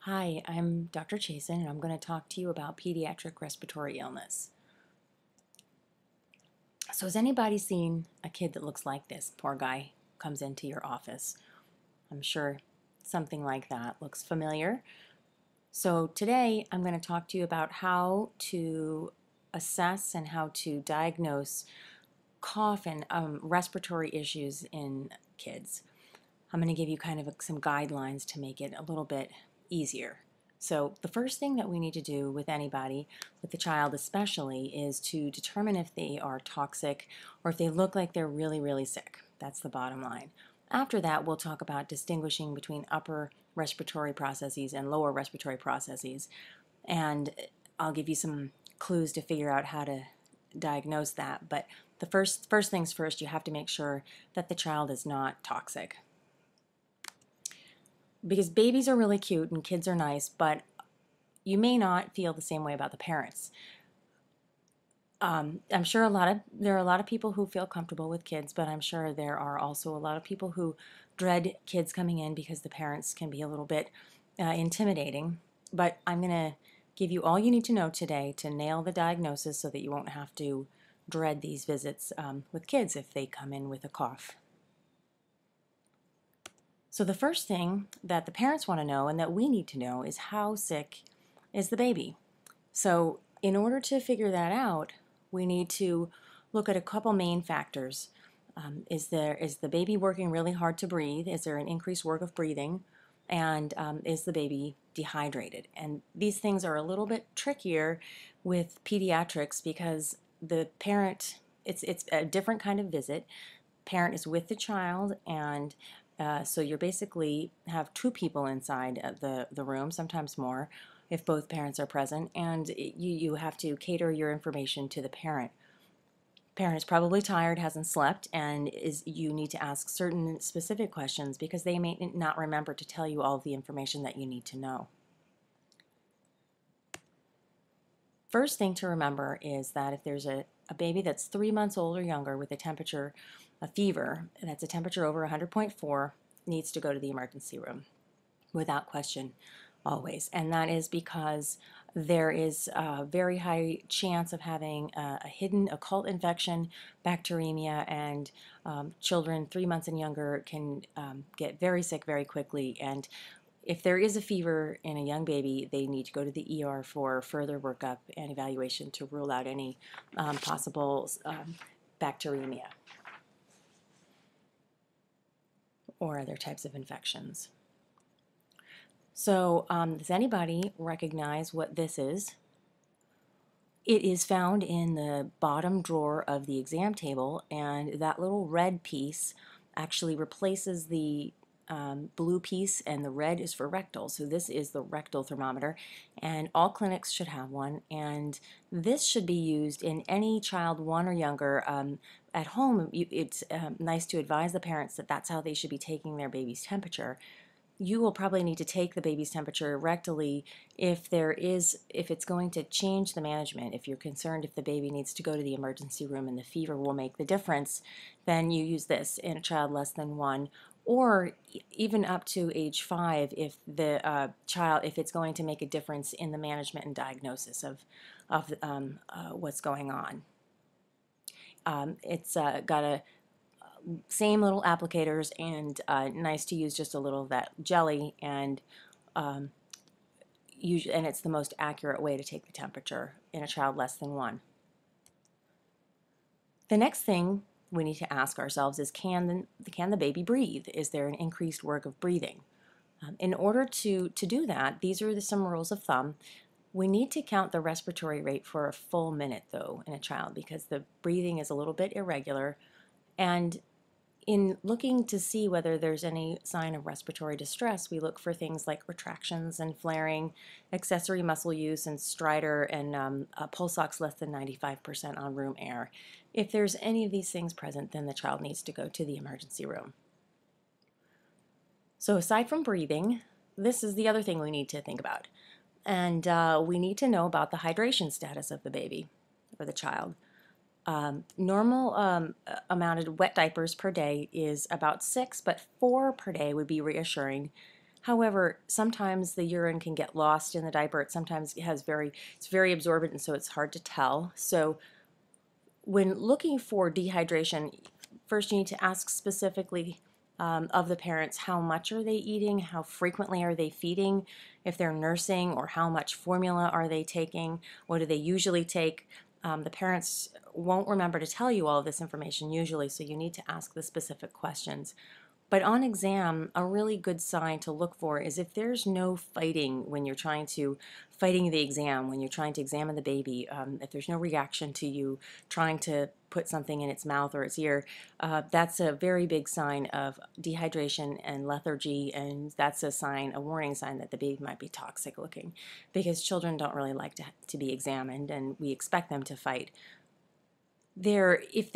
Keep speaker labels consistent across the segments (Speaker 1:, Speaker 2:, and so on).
Speaker 1: Hi, I'm Dr. Chasen, and I'm going to talk to you about pediatric respiratory illness. So has anybody seen a kid that looks like this? Poor guy comes into your office. I'm sure something like that looks familiar. So today I'm going to talk to you about how to assess and how to diagnose cough and respiratory issues in kids. I'm going to give you kind of some guidelines to make it a little bit easier. So the first thing that we need to do with anybody, with the child especially, is to determine if they are toxic or if they look like they're really, really sick. That's the bottom line. After that, we'll talk about distinguishing between upper respiratory processes and lower respiratory processes. And I'll give you some clues to figure out how to diagnose that. But the first things first, you have to make sure that the child is not toxic. Because babies are really cute and kids are nice, but you may not feel the same way about the parents. I'm sure there are a lot of people who feel comfortable with kids, but I'm sure there are also a lot of people who dread kids coming in because the parents can be a little bit intimidating. But I'm going to give you all you need to know today to nail the diagnosis so that you won't have to dread these visits with kids if they come in with a cough. So the first thing that the parents want to know and that we need to know is how sick is the baby. So in order to figure that out, we need to look at a couple main factors. Is the baby working really hard to breathe? Is there an increased work of breathing? And is the baby dehydrated? And these things are a little bit trickier with pediatrics because the parent, it's a different kind of visit. Parent is with the child, and so you basically have two people inside the room, sometimes more, if both parents are present, and you have to cater your information to the parent. Parent is probably tired, hasn't slept, and you need to ask certain specific questions because they may not remember to tell you all of the information that you need to know. First thing to remember is that if there's a baby that's 3 months old or younger with a fever, that's a temperature over 100.4, needs to go to the emergency room without question, always. And that is because there is a very high chance of having a hidden occult infection, bacteremia, and children 3 months and younger can get very sick very quickly. And if there is a fever in a young baby, they need to go to the ER for further workup and evaluation to rule out any possible bacteremia or other types of infections. So does anybody recognize what this is? It is found in the bottom drawer of the exam table, and that little red piece actually replaces the blue piece, and the red is for rectal. So this is the rectal thermometer, and all clinics should have one, and this should be used in any child 1 or younger. At home, it's nice to advise the parents that that's how they should be taking their baby's temperature. You will probably need to take the baby's temperature rectally if it's going to change the management. If you're concerned if the baby needs to go to the emergency room and the fever will make the difference, then you use this in a child less than 1, or even up to age 5 if the if it's going to make a difference in the management and diagnosis of what's going on. It's got a same little applicators, and nice to use just a little of that jelly, and it's the most accurate way to take the temperature in a child less than 1. The next thing we need to ask ourselves is, can the baby breathe? Is there an increased work of breathing? In order to do that, these are some rules of thumb. We need to count the respiratory rate for a full minute, though, in a child, because the breathing is a little bit irregular. And in looking to see whether there's any sign of respiratory distress, we look for things like retractions and flaring, accessory muscle use, and stridor, and pulse ox less than 95% on room air. If there's any of these things present, then the child needs to go to the emergency room. So aside from breathing, this is the other thing we need to think about. And we need to know about the hydration status of the baby or the child. Normal amount of wet diapers per day is about 6, but 4 per day would be reassuring. However, sometimes the urine can get lost in the diaper. It sometimes it's very absorbent, and so it's hard to tell. So when looking for dehydration, first you need to ask specifically of the parents, how much are they eating, how frequently are they feeding, if they're nursing, or how much formula are they taking, what do they usually take. The parents won't remember to tell you all of this information usually, so you need to ask the specific questions. But on exam, a really good sign to look for is if there's no fighting when you're fighting the exam, when you're trying to examine the baby, if there's no reaction to you trying to put something in its mouth or its ear, that's a very big sign of dehydration and lethargy, and that's a warning sign that the baby might be toxic looking, because children don't really like to be examined, and we expect them to fight. If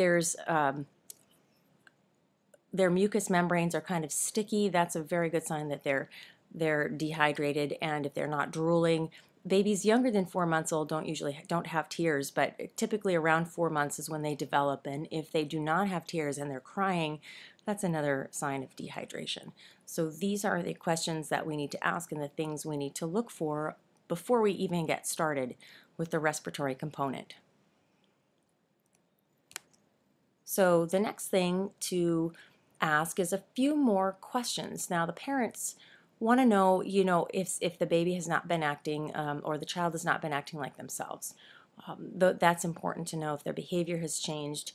Speaker 1: their mucous membranes are kind of sticky, that's a very good sign that they're dehydrated. And if they're not drooling, babies younger than 4 months old don't have tears, but typically around 4 months is when they develop. And if they do not have tears and they're crying, that's another sign of dehydration. So these are the questions that we need to ask and the things we need to look for before we even get started with the respiratory component. So the next thing to ask is a few more questions. Now the parents want to know, if the baby has not been acting or the child has not been acting like themselves. That's important to know if their behavior has changed.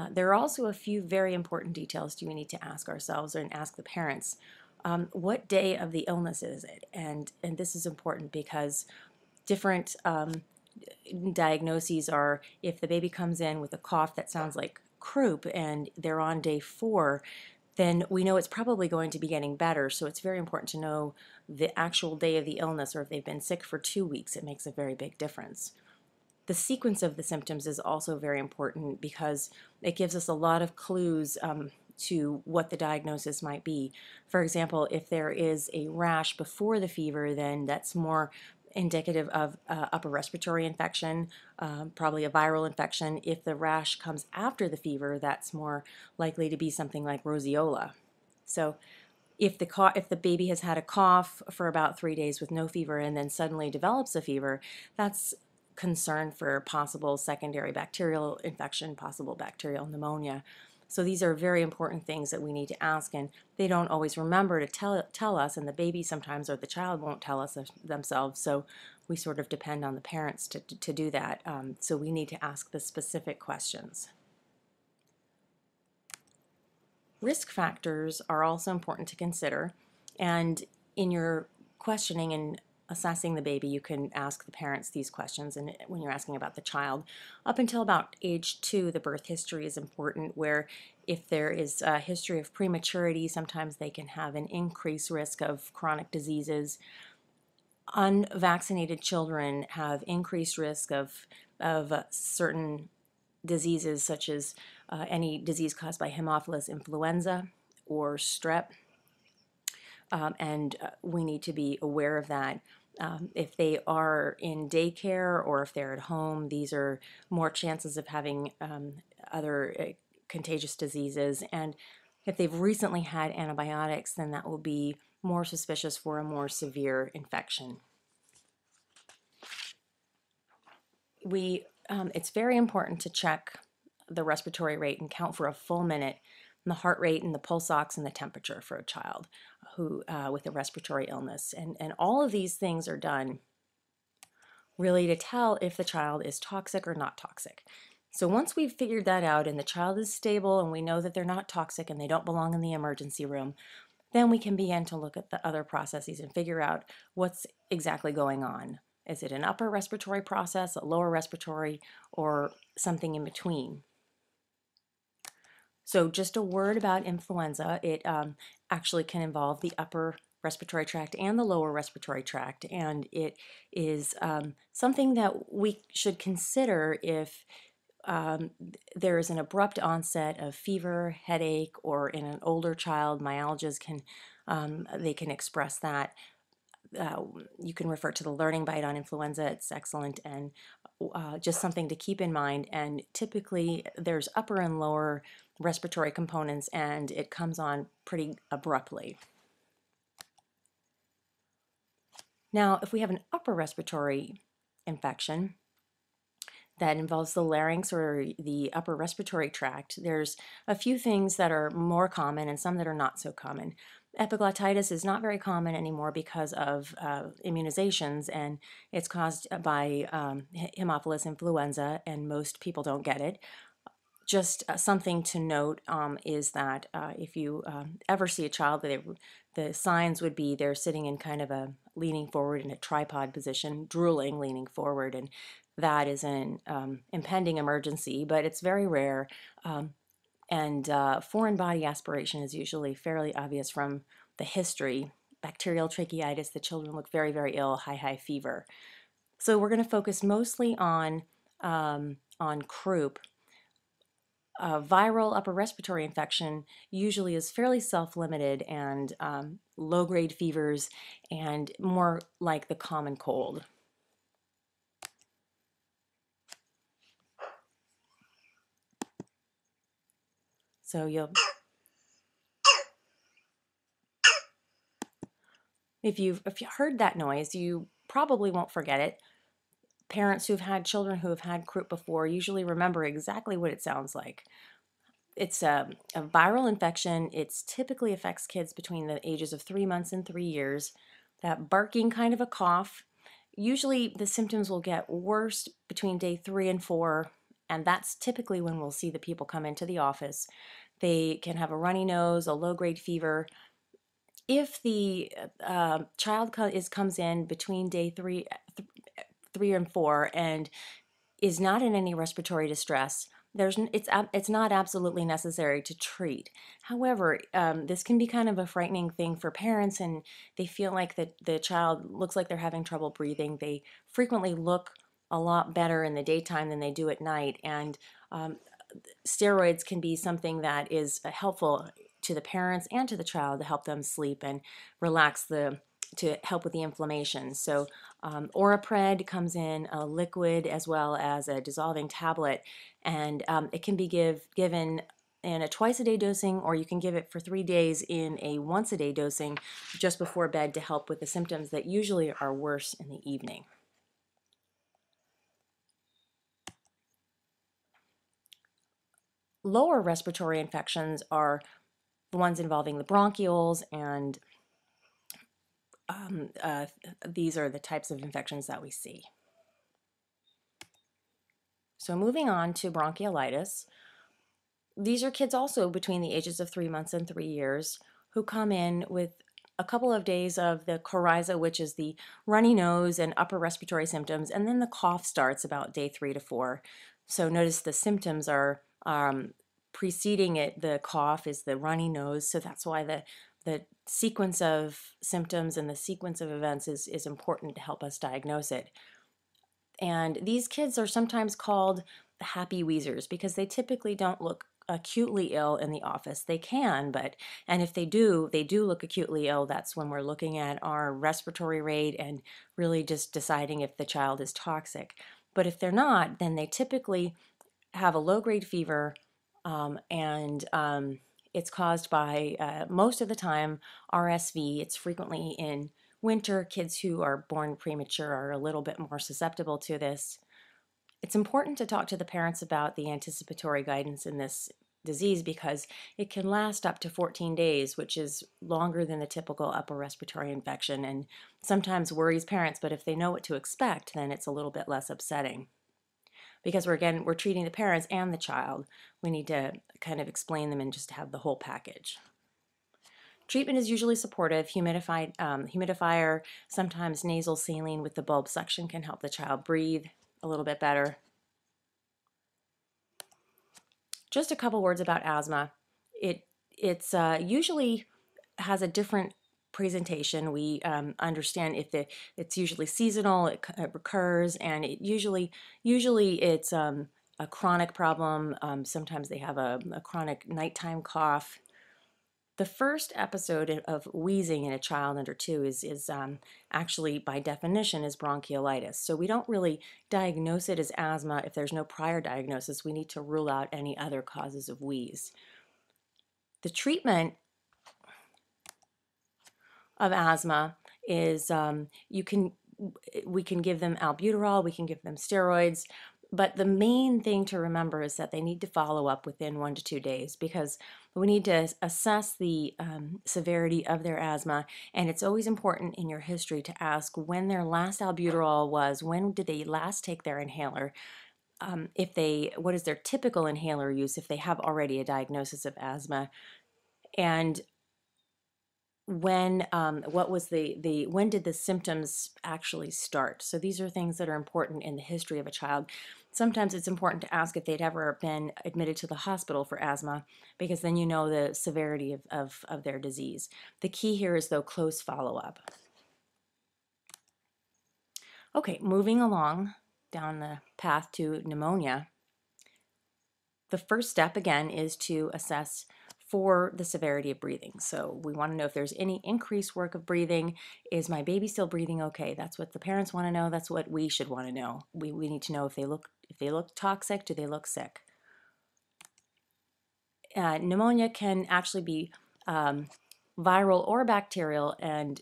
Speaker 1: There are also a few very important details we need to ask ourselves and ask the parents. What day of the illness is it? And this is important because different diagnoses are, if the baby comes in with a cough that sounds like croup and they're on day 4, then we know it's probably going to be getting better. So it's very important to know the actual day of the illness, or if they've been sick for 2 weeks, it makes a very big difference. The sequence of the symptoms is also very important because it gives us a lot of clues to what the diagnosis might be. For example, if there is a rash before the fever, then that's more indicative of upper respiratory infection, probably a viral infection. If the rash comes after the fever, that's more likely to be something like roseola. So if the baby has had a cough for about 3 days with no fever and then suddenly develops a fever, that's concern for possible secondary bacterial infection, possible bacterial pneumonia. So these are very important things that we need to ask, and they don't always remember to tell us, and the baby sometimes or the child won't tell us themselves, so we sort of depend on the parents to do that. So we need to ask the specific questions. Risk factors are also important to consider, and in your questioning and assessing the baby, you can ask the parents these questions. And when you're asking about the child, up until about age 2, the birth history is important, where if there is a history of prematurity, sometimes they can have an increased risk of chronic diseases. Unvaccinated children have increased risk of certain diseases, such as any disease caused by Haemophilus influenza or strep, and we need to be aware of that. If they are in daycare or if they're at home, these are more chances of having other contagious diseases. And if they've recently had antibiotics, then that will be more suspicious for a more severe infection. It's very important to check the respiratory rate and count for a full minute, and the heart rate and the pulse ox and the temperature for a child who with a respiratory illness. And all of these things are done really to tell if the child is toxic or not toxic. So once we've figured that out and the child is stable and we know that they're not toxic and they don't belong in the emergency room, then we can begin to look at the other processes and figure out what's exactly going on. Is it an upper respiratory process, a lower respiratory, or something in between? So just a word about influenza. It actually can involve the upper respiratory tract and the lower respiratory tract, and it is something that we should consider if there is an abrupt onset of fever, headache, or in an older child, myalgias they can express that. You can refer to the learning bite on influenza. It's excellent, and just something to keep in mind. And typically there's upper and lower respiratory components, and it comes on pretty abruptly. Now, if we have an upper respiratory infection that involves the larynx or the upper respiratory tract, there's a few things that are more common and some that are not so common. Epiglottitis is not very common anymore because of immunizations, and it's caused by Haemophilus influenza, and most people don't get it. Just something to note is that if you ever see a child, the signs would be they're sitting in kind of a leaning forward in a tripod position, drooling, leaning forward, and that is an impending emergency, but it's very rare. And foreign body aspiration is usually fairly obvious from the history. Bacterial tracheitis, the children look very, very ill, high fever. So we're going to focus mostly on croup. Viral upper respiratory infection usually is fairly self-limited and low-grade fevers and more like the common cold. So if you've heard that noise, you probably won't forget it. Parents who've had children who have had croup before usually remember exactly what it sounds like. It's a viral infection. It typically affects kids between the ages of 3 months and 3 years. That barking kind of a cough. Usually the symptoms will get worse between day 3 and 4, and that's typically when we'll see the people come into the office. They can have a runny nose, a low-grade fever. If the child comes in between day 3 and 4 and is not in any respiratory distress, it's not absolutely necessary to treat. However, this can be kind of a frightening thing for parents, and they feel like the child looks like they're having trouble breathing. They frequently look a lot better in the daytime than they do at night, and steroids can be something that is helpful to the parents and to the child to help them sleep and relax to help with the inflammation. So Orapred comes in a liquid as well as a dissolving tablet, and it can be given in a twice-a-day dosing, or you can give it for 3 days in a once-a-day dosing just before bed to help with the symptoms that usually are worse in the evening. Lower respiratory infections are the ones involving the bronchioles, and these are the types of infections that we see. So moving on to bronchiolitis, these are kids also between the ages of 3 months and 3 years who come in with a couple of days of the coryza, which is the runny nose and upper respiratory symptoms, and then the cough starts about day 3 to 4. So notice the symptoms are preceding it. The cough is the runny nose, so that's why the sequence of symptoms and the sequence of events is important to help us diagnose it. And these kids are sometimes called the happy wheezers because they typically don't look acutely ill in the office. They can, and if they do look acutely ill. That's when we're looking at our respiratory rate and really just deciding if the child is toxic. But if they're not, then they typically have a low-grade fever, and it's caused by, most of the time, RSV. It's frequently in winter. Kids who are born premature are a little bit more susceptible to this. It's important to talk to the parents about the anticipatory guidance in this disease because it can last up to 14 days, which is longer than the typical upper respiratory infection and sometimes worries parents, but if they know what to expect, then it's a little bit less upsetting. Because we're treating the parents and the child, we need to kind of explain them and just have the whole package. Treatment is usually supportive. Humidifier, sometimes nasal saline with the bulb suction can help the child breathe a little bit better. Just a couple words about asthma. It's usually has a different presentation. We understand it's usually seasonal, it recurs, and it usually it's a chronic problem. Sometimes they have a chronic nighttime cough. The first episode of wheezing in a child under 2 is actually, by definition, is bronchiolitis. So we don't really diagnose it as asthma if there's no prior diagnosis. We need to rule out any other causes of wheeze. The treatment of asthma is we can give them albuterol, we can give them steroids, but the main thing to remember is that they need to follow up within 1 to 2 days, because we need to assess the severity of their asthma, and it's always important in your history to ask when their last albuterol was, when did they last take their inhaler, what is their typical inhaler use if they have already a diagnosis of asthma, and what was when did the symptoms actually start? So these are things that are important in the history of a child. Sometimes it's important to ask if they'd ever been admitted to the hospital for asthma, because then you know the severity of their disease. The key here is, though, close follow-up. Okay, moving along down the path to pneumonia. The first step, again, is to assess for the severity of breathing. So we want to know if there's any increased work of breathing. Is my baby still breathing okay? That's what the parents want to know. That's what we should want to know. We need to know if they look toxic, do they look sick? Pneumonia can actually be viral or bacterial, and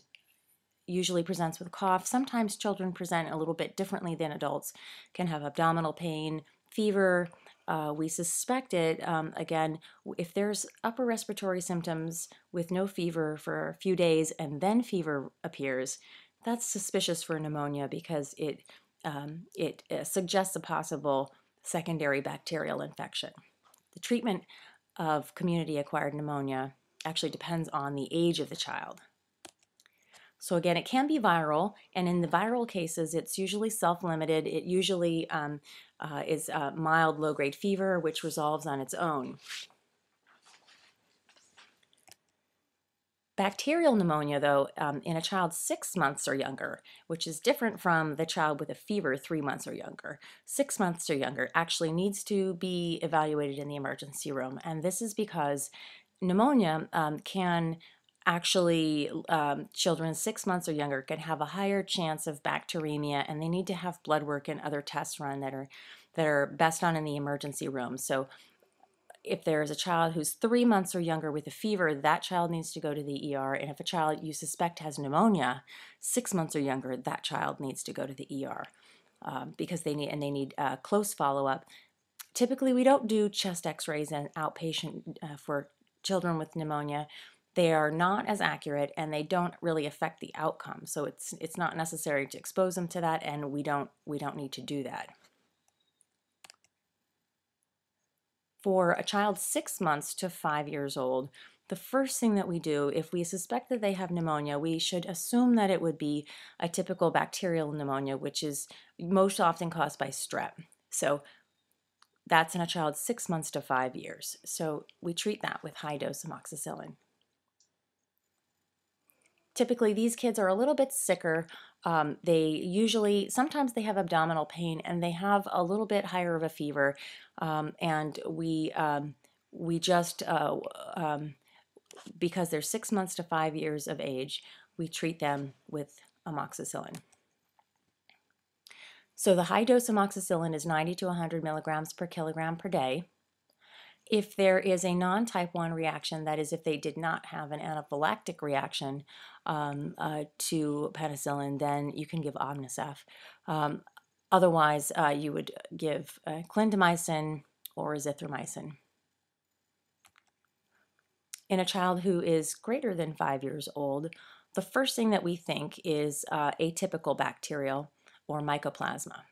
Speaker 1: usually presents with cough. Sometimes children present a little bit differently than adults, can have abdominal pain, fever. We suspect it, again, if there's upper respiratory symptoms with no fever for a few days and then fever appears, that's suspicious for pneumonia, because it suggests a possible secondary bacterial infection. The treatment of community-acquired pneumonia actually depends on the age of the child. So again, it can be viral, and in the viral cases, it's usually self-limited. It usually is mild low-grade fever, which resolves on its own. Bacterial pneumonia, though, in a child 6 months or younger, which is different from the child with a fever 3 months or younger. 6 months or younger actually needs to be evaluated in the emergency room, and this is because pneumonia can actually, children 6 months or younger can have a higher chance of bacteremia, and they need to have blood work and other tests run that are best done in the emergency room. So if there's a child who's 3 months or younger with a fever, that child needs to go to the ER. And if a child you suspect has pneumonia, 6 months or younger, that child needs to go to the ER, because they need close follow-up. Typically, we don't do chest x-rays and outpatient for children with pneumonia. They are not as accurate, and they don't really affect the outcome. So it's not necessary to expose them to that, and we don't need to do that. For a child 6 months to 5 years old, the first thing that we do, if we suspect that they have pneumonia, we should assume that it would be a typical bacterial pneumonia, which is most often caused by strep. So that's in a child 6 months to 5 years. So we treat that with high-dose amoxicillin. Typically, these kids are a little bit sicker. Sometimes they have abdominal pain, and they have a little bit higher of a fever, and we just, because they're 6 months to 5 years of age, we treat them with amoxicillin. So the high-dose amoxicillin is 90 to 100 milligrams per kilogram per day. If there is a non-type 1 reaction, that is, if they did not have an anaphylactic reaction to penicillin, then you can give Omnicef. Otherwise, you would give clindamycin or azithromycin. In a child who is greater than 5 years old, the first thing that we think is atypical bacterial or mycoplasma.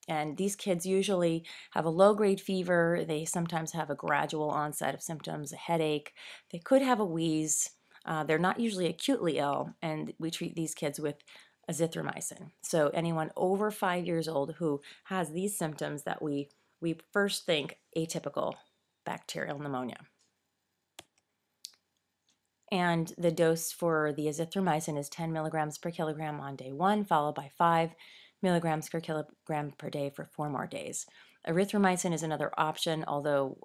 Speaker 1: And these kids usually have a low-grade fever. They sometimes have a gradual onset of symptoms, a headache. They could have a wheeze. They're not usually acutely ill, and we treat these kids with azithromycin. So anyone over 5 years old who has these symptoms, that we first think atypical bacterial pneumonia. And the dose for the azithromycin is 10 milligrams per kilogram on day 1, followed by 5 milligrams per kilogram per day for 4 more days. Erythromycin is another option, although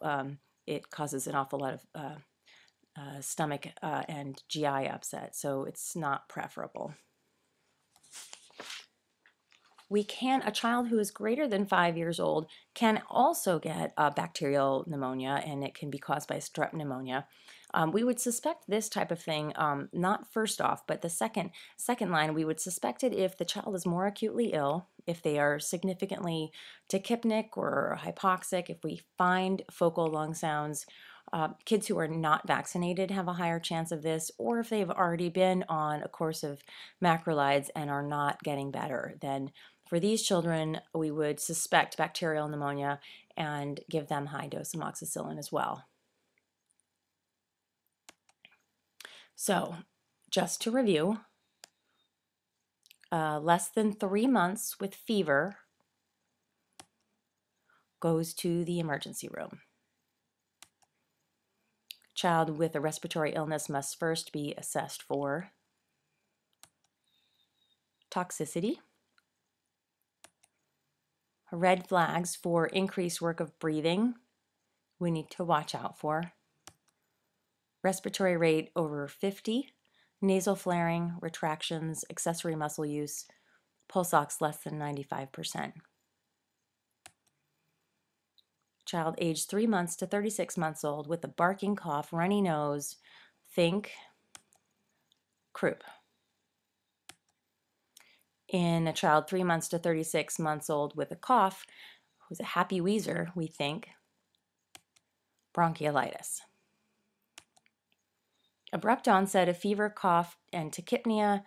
Speaker 1: it causes an awful lot of stomach and GI upset, so it's not preferable. A child who is greater than 5 years old can also get bacterial pneumonia, and it can be caused by strep pneumonia. We would suspect this type of thing, not first off, but the second line, we would suspect it if the child is more acutely ill, if they are significantly tachypnic or hypoxic, if we find focal lung sounds. Kids who are not vaccinated have a higher chance of this, or if they've already been on a course of macrolides and are not getting better, then for these children, we would suspect bacterial pneumonia and give them high-dose amoxicillin as well. So, just to review, less than 3 months with fever goes to the emergency room. Child with a respiratory illness must first be assessed for toxicity, red flags for increased work of breathing we need to watch out for, respiratory rate over 50, nasal flaring, retractions, accessory muscle use, pulse ox less than 95%. Child aged 3 months to 36 months old with a barking cough, runny nose, think croup. In a child 3 months to 36 months old with a cough, who's a happy wheezer, we think bronchiolitis. Abrupt onset of fever, cough, and tachypnea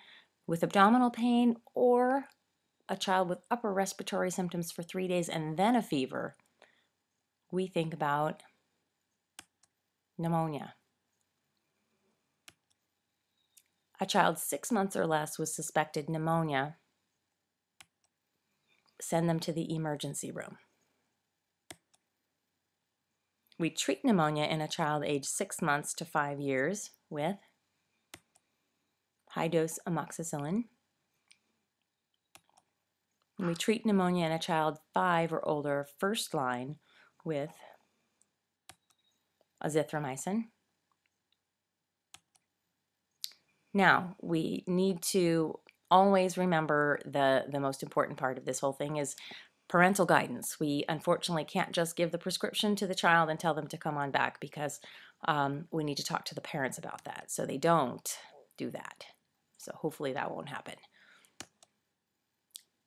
Speaker 1: with abdominal pain, or a child with upper respiratory symptoms for 3 days and then a fever, we think about pneumonia. A child 6 months or less with suspected pneumonia, send them to the emergency room. We treat pneumonia in a child aged 6 months to 5 years with high-dose amoxicillin. We treat pneumonia in a child 5 or older first line with azithromycin. Now, we need to always remember the most important part of this whole thing is parental guidance. We unfortunately can't just give the prescription to the child and tell them to come on back, because we need to talk to the parents about that, so they don't do that. So hopefully that won't happen.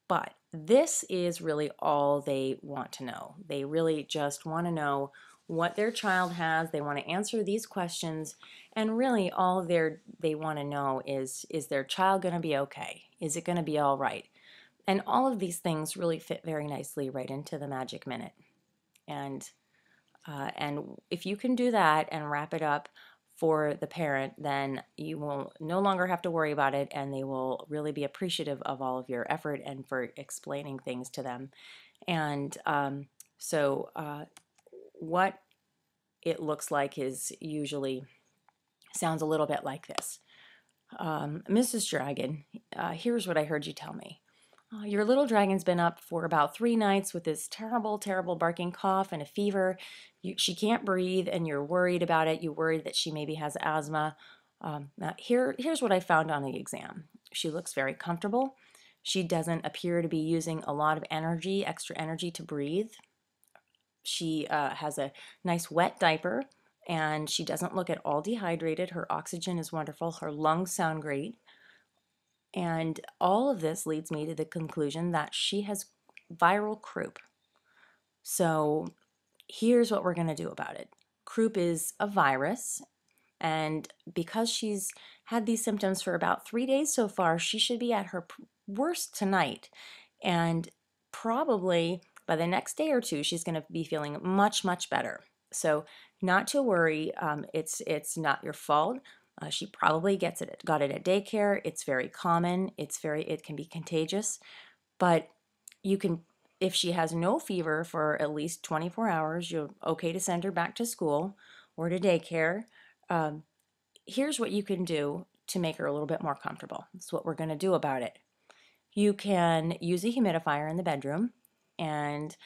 Speaker 1: But this is really all they want to know. They really just want to know what their child has. They want to answer these questions, and really all they want to know is their child going to be okay? Is it going to be all right? And all of these things really fit very nicely right into the Magic Minute. And if you can do that and wrap it up for the parent, then you will no longer have to worry about it, and they will really be appreciative of all of your effort and for explaining things to them. And what it looks like is usually sounds a little bit like this. Mrs. Dragon, here's what I heard you tell me. Your little dragon's been up for about 3 nights with this terrible, terrible barking cough and a fever. She can't breathe, and you're worried about it. You're worried that she maybe has asthma. Here's what I found on the exam. She looks very comfortable. She doesn't appear to be using a lot of energy, extra energy to breathe. She has a nice wet diaper, and she doesn't look at all dehydrated. Her oxygen is wonderful. Her lungs sound great. And all of this leads me to the conclusion that she has viral croup. So here's what we're going to do about it. Croup is a virus, and because she's had these symptoms for about 3 days so far, she should be at her worst tonight. And probably by the next day or two, she's going to be feeling much, much better. So not to worry, it's not your fault. She probably got it at daycare. It's very common. It can be contagious, but you can, if she has no fever for at least 24 hours, you're okay to send her back to school or to daycare. Here's what you can do to make her a little bit more comfortable. That's what we're going to do about it. You can use a humidifier in the bedroom, and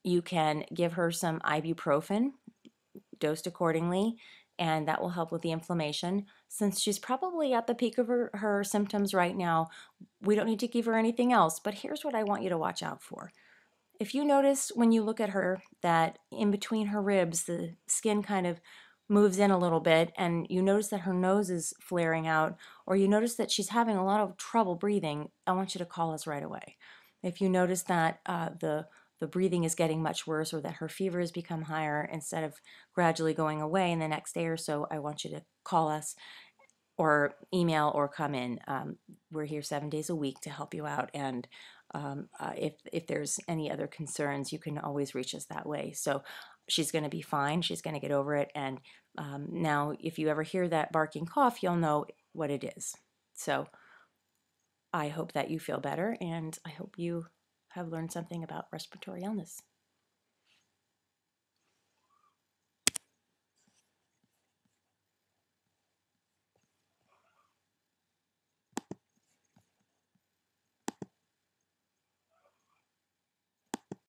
Speaker 1: you can give her some ibuprofen dosed accordingly, and that will help with the inflammation. Since she's probably at the peak of her symptoms right now, we don't need to give her anything else, but here's what I want you to watch out for. If you notice when you look at her that in between her ribs, the skin kind of moves in a little bit, and you notice that her nose is flaring out, or you notice that she's having a lot of trouble breathing, I want you to call us right away. If you notice that the breathing is getting much worse, or that her fever has become higher instead of gradually going away in the next day or so, I want you to call us or email or come in. We're here 7 days a week to help you out, and if there's any other concerns, you can always reach us that way. So she's going to be fine. She's going to get over it. And now, if you ever hear that barking cough, you'll know what it is. So I hope that you feel better, and I hope you have learned something about respiratory illness.